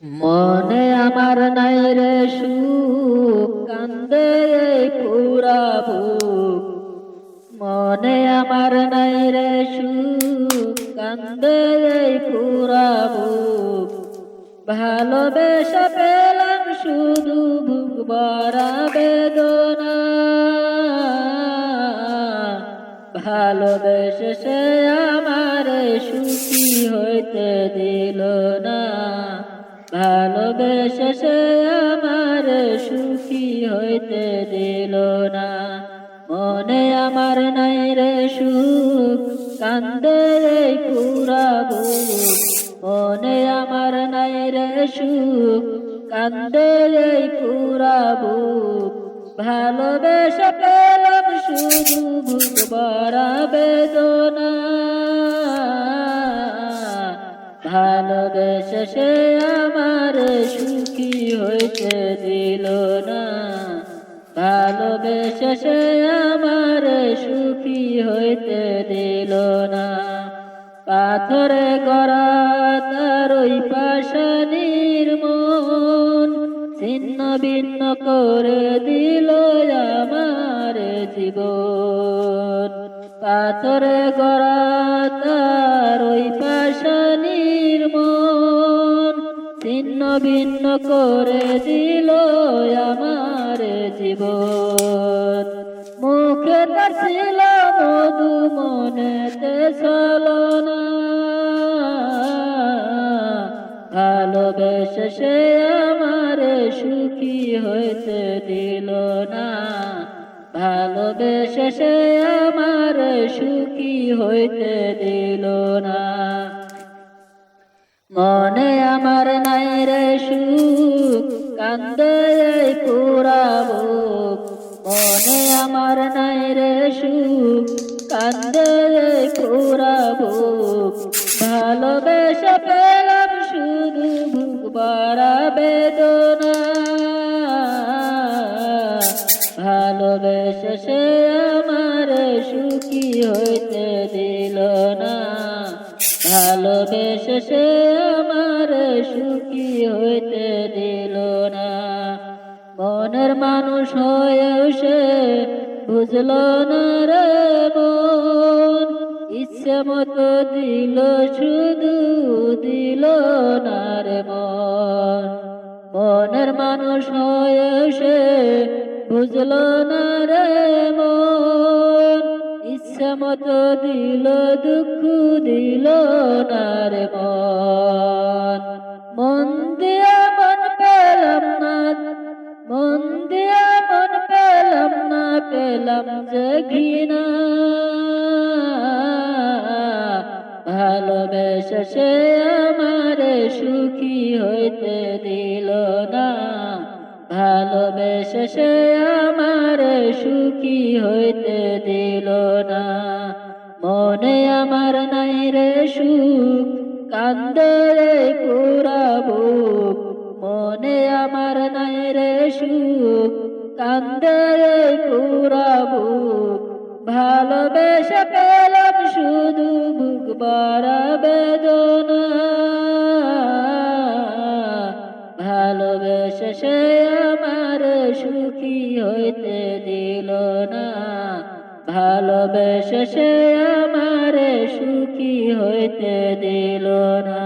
মনে আমার নাই রে সুখ, কান্দে এই পুরা বুক। মনে আমার নাই রে সুখ, কান্দে এই পুরা বুক। ভালোবেসে পেলাম শুধু বুক ভরা বেদনা। ভালোবেসে সে আমার সুখী হইতে দিল না। ভালোবেসে সে আমার সুখী হইতে দিল না। মনে আমার নাই রে সুখ, কান্দে এই পুরা বুক। মনে আমার নাই রে সুখ, কান্দে এই পুরা বুক। ভালোবেসে পেলাম শুধু বুক ভরা বেদনা। ভালোবেসে সে আমার সুখী হইতে দিল না। ভালোবেসে সে আমার সুখী হইতে দিল না। পাথরে গড়া তার ওই পাষাণীর মন, ছিন্ন ভিন্ন করে দিল আমার জীবন। পাথরে গড়া তার ওই পাষাণীর মন, ছিন্ন ভিন্ন করে দিল আমার জীবন। মুখে তার ছিল মধু, মনেতে ছলনা। ভালোবেসে সে আমার সুখী হইতে দিল না। ভালোবেসে সে আমার সুখী হইতে দিল না। মনে আমার নাই রে সুখ, কান্দে এই পুরা বুক। মনে আমার নাই রে সুখ, কান্দে এই পুরা বুক। ভালোবেসে পেলাম শুধু বুক ভরা বেদনা। ভালোবেসে সে আমার সুখী হইতে দিল না। ভালোবেসে সে আমার সুখী হইতে দিল না। মনের মানুষ হয়েও সে বুঝল না রে মন। ইচ্ছে মতো দিল শুধু দিল না রে মন। মনের মানুষ হয়েও সে বুঝল না রে মন। ইচ্ছে মতো দিল দুঃখ দিল না রে মন। মন দিয়া মন পেলাম না, মন দিয়া মন পেলাম না, পেলাম যে ঘৃণা। ভালোবেসে সে আমার সুখী হইতে দিল না। ভালোবেসে সে আমার সুখী হইতে দিল না। মনে আমার নাই রে সুখ, কান্দে এই পুরা বুক। মনে আমার নাই রে সুখ, কান্দে এই পুরা বুক। ভালোবেসে পেলাম শুধু বুক ভরা বেদনা। ভালোবেসে সে আমার সুখী হইতে দিল না। ভালোবেসে সে আমার সুখী হইতে দিল না।